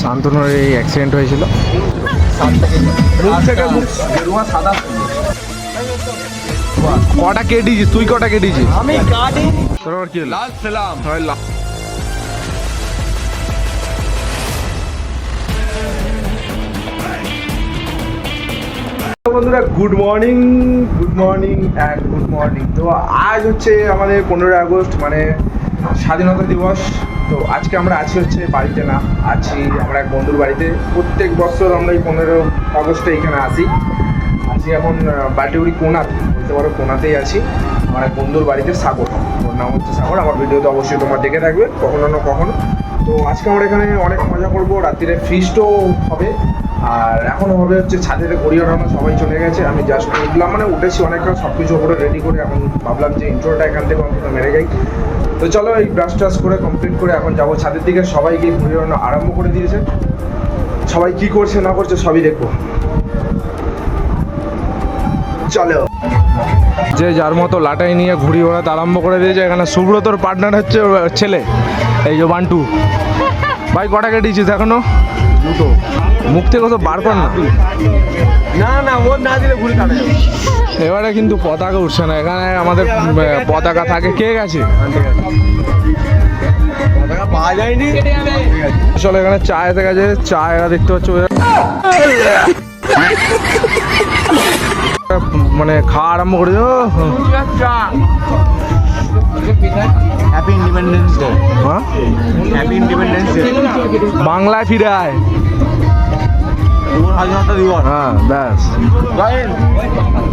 শান্তনুর এই অ্যাক্সিডেন্ট হয়েছিল। কটা কেটেছিস তুই? কটা কেটেছিস? আমি কাটি। তোর আবার কি হলো? লাল সালাম। বন্ধুরা good morning and good morning. তো আজ হচ্ছে আমাদের 15ই আগস্ট, মানে স্বাধীনতা দিবস। তো আজকে আমরা আছি হচ্ছে বাড়িতে, না আছি আমরা এক বন্ধুর বাড়িতে। প্রত্যেক বছর আমরা এই 15 আগস্টে এখানে আসি এখন বাটিউরি কোনাতে, বলতে পারো কোনাতেই আছি। আমার এক বন্ধুর বাড়িতে, সাগর, ওর নাম হচ্ছে সাগর। আমার ভিডিওতে অবশ্যই তোমরা দেখে থাকবে কখনো না কখনো। তো আজকে আমরা এখানে অনেক মজা করবো, রাত্রিরে ফিস্টও হবে, আর এখনও হবে হচ্ছে ছাদেতে ঘড়ি ওঠানো। সবাই চলে গেছে, আমি জাস্ট উঠলাম, মানে উঠেছি অনেকটা, সব কিছু ওপরে রেডি করে। এখন ভাবলাম যে ইন্ট্রোটা এখান থেকে অন্তত মেরে যাই। তো চলো এই ব্রাশ টাশ করে কমপ্লিট করে এখন যাবো ছাদের দিকে। সবাইকে ঘড়ি ওঠানো আরম্ভ করে দিয়েছে, সবাই কি করছে না করছে সবই দেখবো। চলো, যে যার মতো লাটাই নিয়ে ঘুড়ি ওড়াতে আরম্ভ করে দিয়েছে। এখানে সুব্রতর পার্টনার হচ্ছে ছেলে, এই যে বান্টু ভাই। কটা কেটেছিস এখনো? দুটো। মুখ থেকে তো বার কর না। না ওর না দিলে ঘুরে কাটা যাবে। এবারে কিন্তু পতাকা উঠছে না এখানে। আমাদের পতাকা থাকে। কে গেছে? পতাকা পাওয়া যায়নি। চলো, এখানে চা এসে গেছে। চা এরা দেখতে পাচ্ছ, মানে খাওয়া আরম্ভ করে দিও। Happy independence day. হ্যাঁ, হ্যাপি ইন্ডিপেন্ডেন্স ডে। বাংলায় ফিরে আয়। শুভ স্বাধীনতা দিবস। হ্যাঁ ব্যাস,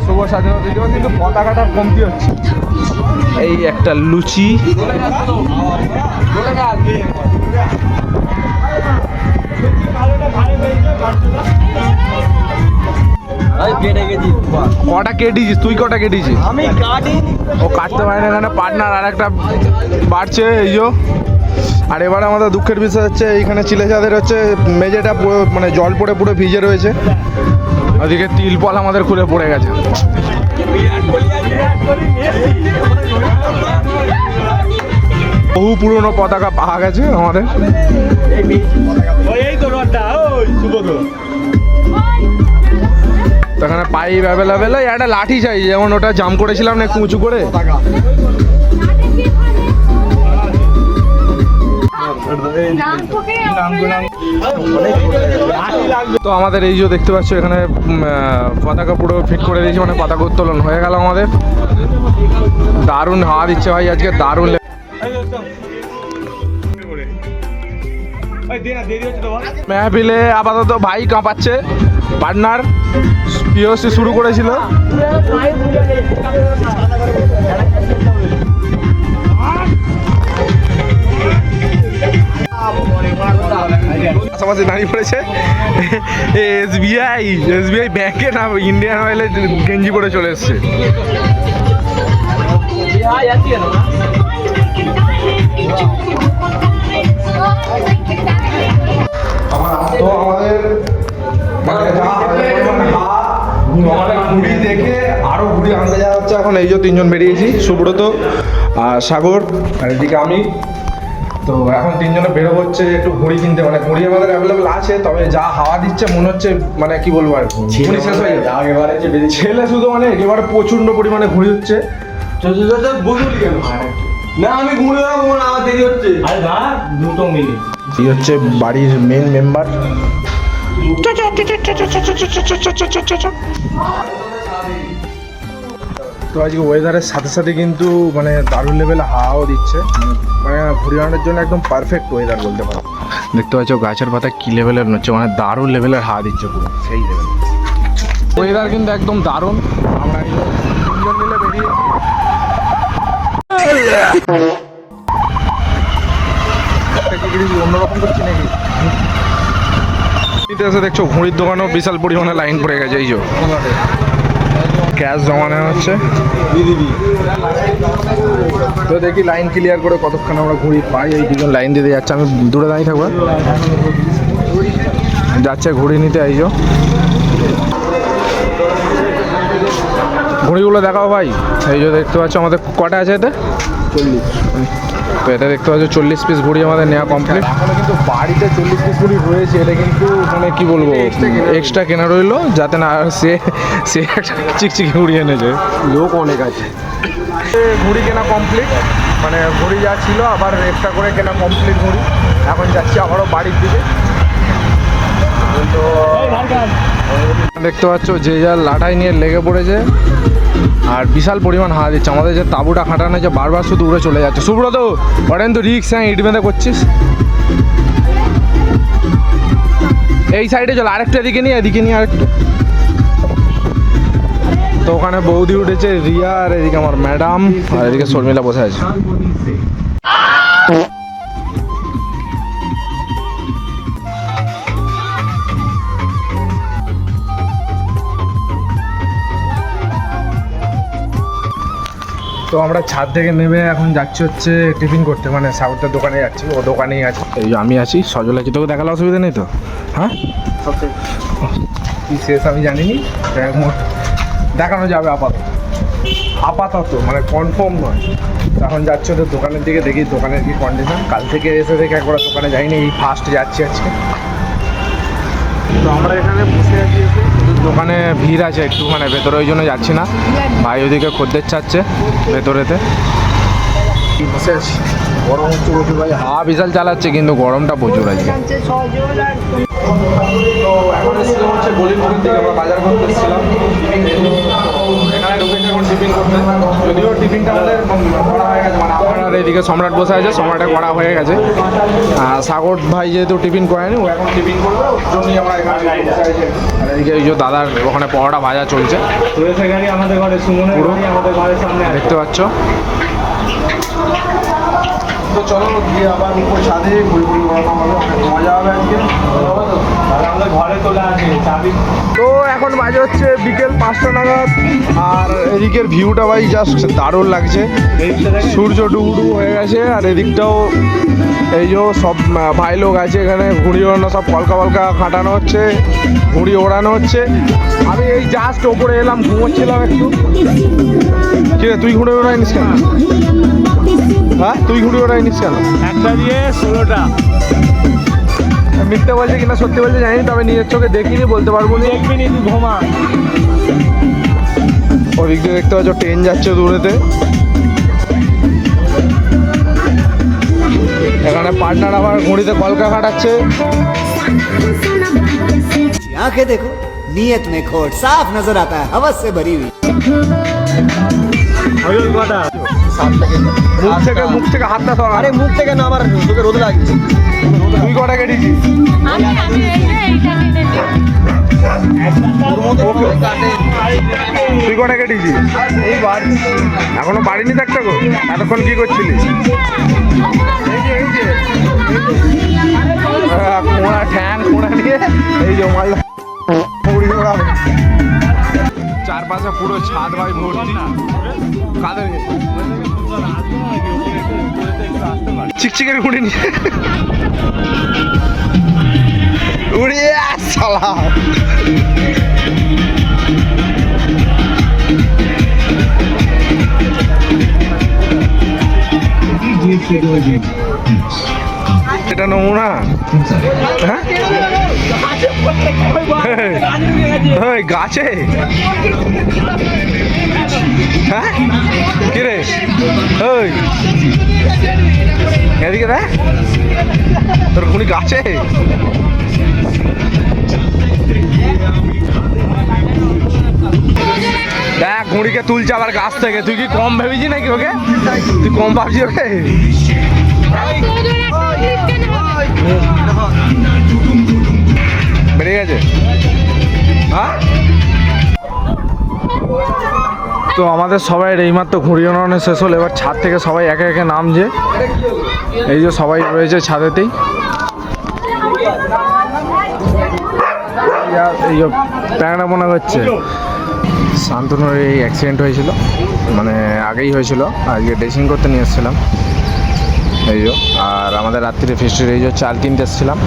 শুভ স্বাধীনতা দিবস। কিন্তু পতাকাটা কমতি হচ্ছে। এই একটা লুচি, কটা কেটেছিস তুই? কটা কেটেছিস? আমি কাটি। ও কাটতে পারে না, এখানে পার্টনার আর একটা বাড়ছে, এই যে। আর এবারে আমাদের দুঃখের বিষয় হচ্ছে এইখানে চিলেচাঁদের হচ্ছে মেঝেটা মানে জল পড়ে পুরো ভিজে রয়েছে। ওদিকে তিলপল আমাদের খুলে পড়ে গেছে। বহু পুরনো পতাকা পাওয়া গেছে আমাদের। তো এখানে পাইপ অ্যাভেলেবেল। একটা লাঠি চাই, যেমন ওটা জাম করেছিলাম না একটু উঁচু করে। তো আমাদের এই যে দেখতে পাচ্ছ এখানে পতাকা পুরো ফিট করে দিয়েছি, মানে পতাকা উত্তোলন হয়ে গেল আমাদের। দারুণ হাওয়া দিচ্ছে ভাই আজকে, দারুণ। মেহফিলে আপাতত ভাই কাঁপাচ্ছে, পার্টনার পিওসি শুরু করেছিল। পাশাপাশি দাঁড়িয়ে পড়েছে এসবিআই ব্যাংকে, না ইন্ডিয়ান অয়েলে গেঞ্জি পরে চলে এসছে। তো আমাদের ঘুড়ি দেখে আরো ঘুড়ি আনতে যাওয়া হচ্ছে এখন। এই যে তিনজন বেরিয়েছি, সুব্রত আর সাগর, আর এদিকে আমি। তো এখন তিনজনে বেরো হচ্ছে একটু ঘুড়ি কিনতে। মানে ঘুড়ি আমাদের অ্যাভেলেবেল আছে, তবে যা হাওয়া দিচ্ছে মনে হচ্ছে মানে কি বলবো, আর ঘুড়ি শেষ হয়ে যাবে। ছেলে শুধু মানে একেবারে প্রচন্ড পরিমাণে ঘুড়ি হচ্ছে। না আমি ঘুরে যাবো না, আমার দেরি হচ্ছে। আরে না, 2 মিনিট। এই হচ্ছে বাড়ির মেন মেম্বার। তো আজকে ওয়েদারের সাথে সাথে কিন্তু মানে দারুণ লেভেলে হাওয়াও দিচ্ছে, মানে ঘুরে আনার জন্য একদম পারফেক্ট ওয়েদার বলতে পারো। দেখতে পাচ্ছ গাছের পাতা কি লেভেলের হচ্ছে, মানে দারুণ লেভেলের হাওয়া দিচ্ছে পুরো সেই লেভেল। ওয়েদার কিন্তু একদম দারুণ। আমরা তিনজন মিলে বেরিয়েছি। অন্যরকম করছি নাকি এসে দেখছো ঘুড়ির দোকানেও বিশাল পরিমাণে লাইন পড়ে গেছে। এই যে ক্যাশ জমা নেওয়া হচ্ছে। তো দেখি লাইন ক্লিয়ার করে কতক্ষণ আমরা ঘুড়ি পাই। এই দুজন লাইন দিতে যাচ্ছে, আমি দূরে দাঁড়িয়ে থাকবো। যাচ্ছে ঘুড়ি নিতে। এই যে ঘুড়িগুলো দেখাও ভাই। এই যে দেখতে পাচ্ছ আমাদের কটা আছে এতে? 40। তো এটা দেখতে পাচ্ছ 40 পিস ঘুড়ি আমাদের নেওয়া কমপ্লিট। এখনো কিন্তু বাড়িতে 40 পিস ঘুড়ি রয়েছে, এটা কিন্তু মানে কি বলবো এক্সট্রা কেনা রইলো যাতে না সে একটা চিকচিকি ঘুড়ি এনেছে। লোক অনেক আছে। ঘুড়ি কেনা কমপ্লিট, মানে ঘুড়ি যা ছিল আবার এক্সট্রা করে কেনা কমপ্লিট ঘুড়ি। এখন যাচ্ছি আবারও বাড়ির দিকে। তো দেখতে পাচ্ছ যে যার লাঠাই নিয়ে লেগে পড়েছে আর বিশাল পরিমাণ হাওয়া দিচ্ছে। আমাদের যে তাঁবুটা খাটানো হয়েছে বারবার শুধু উড়ে চলে যাচ্ছে। সুব্রত ওটা কিন্তু রিক্স, হ্যাঁ ইট বেঁধে করছিস। এই সাইডে চল, আরেকটু এদিকে নিয়ে আরেকটু। তো ওখানে বৌদি উঠেছে রিয়া, আর এদিকে আমার ম্যাডাম, আর এদিকে শর্মিলা বসে আছে। তো আমরা ছাদ থেকে নেমে এখন যাচ্ছি হচ্ছে টিফিন করতে, মানে সাউথের দোকানে যাচ্ছি, ও দোকানেই আছে। এই যে আমি আছি, সজল আছে, তোকে দেখালে অসুবিধা নেই তো? হ্যাঁ কি শেষ আমি জানিনি, দেখানো যাবে আপাতত মানে কনফার্ম নয়। এখন যাচ্ছি ওদের দোকানের দিকে, দেখি দোকানের কি কন্ডিশন। কাল থেকে এসে দেখে একবার দোকানে যাইনি, এই ফার্স্ট যাচ্ছি আজকে। তো আমরা এখানে বসে আছি, এসে দোকানে ভিড় আছে একটু, মানে ভেতরে ওই জন্য যাচ্ছি না। ভাই ওদিকে খদ্দের চাচ্ছে ভেতরেতে, বসে আছি। গরম হচ্ছে প্রচুর ভাই, হাওয়া বিশাল চালাচ্ছে কিন্তু গরমটা প্রচুর আজকে। তো এখন এসেছিলাম হচ্ছে গলিপুরের দিকে, আমরা বাজার করতে এসেছিলাম। এখানে ঢুকেছি এখন টিফিন করতে, যদিও টিফিনটা আমাদের করা হয়ে গেছে, মানে আমার আর এদিকে সম্রাট বসে আছে, সম্রাটে করা হয়ে গেছে। সাগর ভাই যেহেতু টিফিন করেনি, ও এখন টিফিন করবে, ওর জন্যই আমরা এখানে বসে আছি। আর এদিকে এই যে দাদার ওখানে পরোটা ভাজা চলছে আমাদের ঘরে সুমনের গাড়ি আমাদের ঘরের সামনে দেখতে পাচ্ছ। তো চলো গিয়ে আবার উপর ছাদে ঘুরে বেড়ানো হবে, অনেক মজা হবে আজকে। আমাদের ঘরে চলে আসে চাবি। তো এখন বাজে হচ্ছে বিকেল 5টা নাগাদ, আর এদিকের ভিউটা ভাই জাস্ট দারুণ লাগছে। সূর্য ডুবু হয়ে গেছে, আর এদিকটাও এই যে সব ভাই লোক আছে এখানে, ঘুড়ি ওড়ানো সব কলকা খাটানো হচ্ছে, ঘুড়ি ওড়ানো হচ্ছে। আমি এই জাস্ট ওপরে এলাম, ঘুমোচ্ছিলাম একটু। কি রে তুই ঘুড়ি ওড়াইনিস কেন? হ্যাঁ তুই ঘুড়ি ওড়াইনিস কেন? একটা দিয়ে 16টা। মিথ্যে বলছে কিনা সত্যি বলছে জানি, তবে নিজের চোখে দেখিনি, বলতে পারবো না। দেখবি নি তুই ঘুমা। ওদিক দিয়ে দেখতে পাচ্ছ ট্রেন যাচ্ছে দূরেতে। এখানে পার্টনার আবার ঘুড়িতে কলকা খাটাচ্ছে। आंखें देखो, नीयत में खोट साफ नजर आता है, हवस से भरी हुई। মুখ থেকে হাতটা সরা। আরে মুখ থেকে না, আমার তোকে রোদ লাগছে। তুই কটা কেটেছিস? তুই কটা কেটেছিস? এখনো বাড়িনি থাকতে গো, এতক্ষণ কি করছিলি? কোঁড়া ঠ্যাং কোঁড়া নিয়ে এই যে মাল চারপাশে পুরো ছাদ ভাই ভর্তি। কাদের চিকচিকের ঘুড়ি নিয়ে উড়িয়ে সালা। এটা নমুনা, হ্যাঁ গাছে, হ্যাঁ কিরে ওই এদিকে দেখ, তোর ঘুড়ি গাছে। দেখ ঘুড়িকে তুলছে আবার গাছ থেকে, তুই কি কম ভেবেছি নাকি ওকে? তুই কম ভাবছি ওকে? বেড়ে গেছে, হ্যাঁ। তো আমাদের সবাই এইমাত্র ঘুড়ি ওড়ানো শেষ হলো, এবার ছাদ থেকে সবাই একে একে নামছে। এই যে সবাই রয়েছে ছাদেতেই। এই যে প্যাংরা মনে হচ্ছে শান্তনুর এই অ্যাক্সিডেন্ট হয়েছিল, মানে আগেই হয়েছিল, আজকে ড্রেসিং করতে নিয়ে এসেছিলাম। এই যে আর আমাদের রাত্রিরে ফিস্টের এই যে চাল কিনতে এসেছিলাম।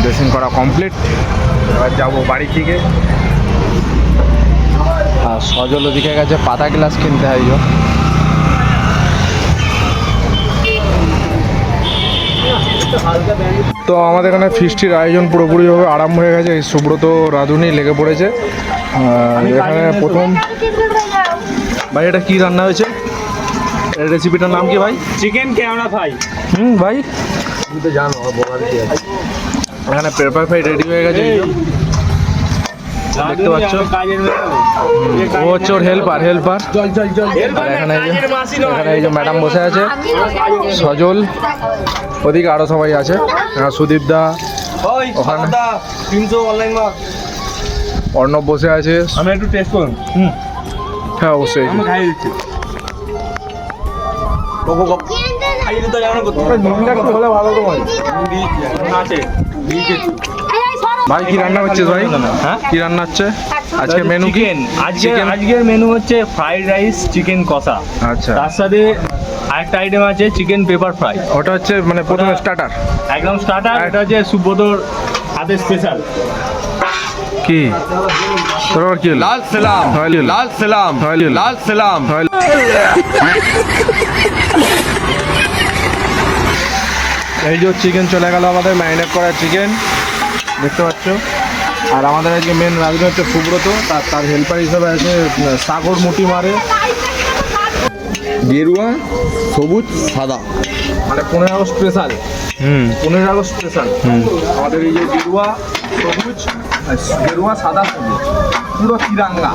ড্রেসিং করা কমপ্লিট, এবার যাবো বাড়ি থেকে। আর সজল ওদিকে গেছে পাতা গ্লাস কিনতে হয় গো। তো আমাদের এখানে ফিস্টির আয়োজন পুরোপুরিভাবে আরম্ভ হয়ে গেছে। এই সুব্রত রাঁধুনি লেগে পড়েছে। এখানে প্রথম ভাই এটা কি রান্না হয়েছে, এর রেসিপিটার নাম কি ভাই? চিকেন কেওড়া ফ্রাই। ভাই তুমি তো জানো বলার কি আছে। এখানে পেপার ফ্রাই রেডি হয়ে গেছে। দেখতে পাচ্ছ ও হচ্ছে ওর হেল্পার। চল চল চল। আর এখানে এই যে ম্যাডাম বসে আছে, সজল, ওদিকে আরো সবাই আছে, সুদীপ দা, ওই ওখানে। সাদা 300 অনলাইন মার্ক। অর্ণব বসে আছে। আমি একটু টেস্ট করুন। হ্যাঁ অবশ্যই। আমি খাই দিচ্ছি। কোকো কোকো খাই দিতে জানো কত হলে ভালো তো ভাই। আছে দিয়েছি। ভাই কি রান্না হচ্ছে ভাই? হ্যাঁ? কি রান্না হচ্ছে আজকে মেনু কি? চিকেন। আজকের মেনু হচ্ছে ফ্রাইড রাইস চিকেন কষা। আচ্ছা, তার সাথে আরেকটা আইটেম আছে চিকেন পেপার ফ্রাই। ওটা হচ্ছে মানে প্রথমে স্টার্টার একদম স্টার্টার। এটা হচ্ছে সুব্রতর হাতে স্পেশাল। কি তোর আবার কি হলো? लाल सलाम হয়লি হলো? लाल सलाम হয়লি হলো? लाल सलाम হয়লি। এই যে চিকেন চলে গেল আমাদের, ম্যারিনেট করা চিকেন দেখতে পাচ্ছ। আর আমাদের আজকে মেন রাঁধুনি হচ্ছে সুব্রত, তার হেল্পার হিসেবে আছে সাগর মুটি মারে। गेरुआ সবুজ সাদা মানে 15 আগস্ট স্পেশাল। 15 আগস্ট স্পেশাল আমাদের এই যে গেরুয়া সবুজ, গেরুয়া সাদা সবুজ, পুরো তিরাঙ্গা।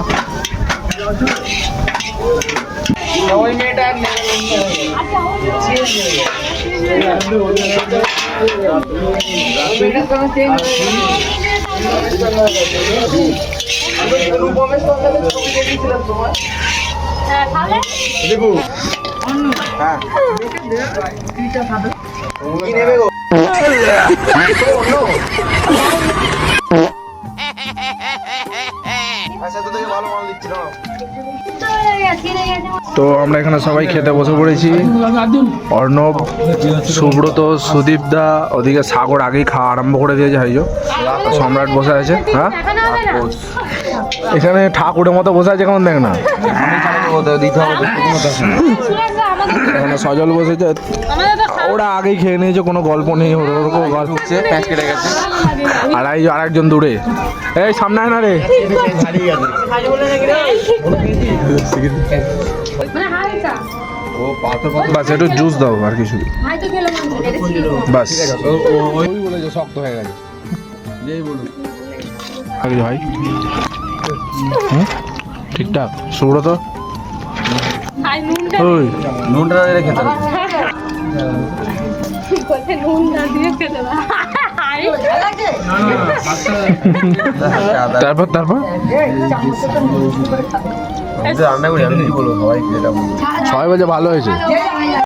দেখো হ্যাঁ কি নেবে গো? আচ্ছা তো থেকে ভালো মাল দিচ্ছিল। তো আমরা এখানে সবাই খেতে বসে পড়েছি। অর্ণব, সুব্রত, সুদীপ দা, ওদিকে সাগর আগেই খাওয়া আরম্ভ করে দিয়েছে। হাইজো সম্রাট বসে আছে। হ্যাঁ এখানে ঠাকুরের মতো বসে আছে, কেমন দেখ না। দিতে হবে এখানে সজল বসেছে, ওরা আগেই খেয়ে নিয়েছে, কোনো গল্প নেই। ওরকম গল্প হচ্ছে, প্যাঁচ কেটে গেছে। আর এই যে আরেকজন দূরে, এই সামনে আয় না রে। বাস একটু জুস দাও আর কিছু, বাস। ওই বলেছে শক্ত হয়ে গেছে। যেই বলুন ভাই ঠিকঠাক। সুব্রত ওই নুনটা রেখে খেতে হবে। তারপর রান্না করি আমি কি বলবো সবাই যেটা বলবো। সবাই বলছে ভালো হয়েছে।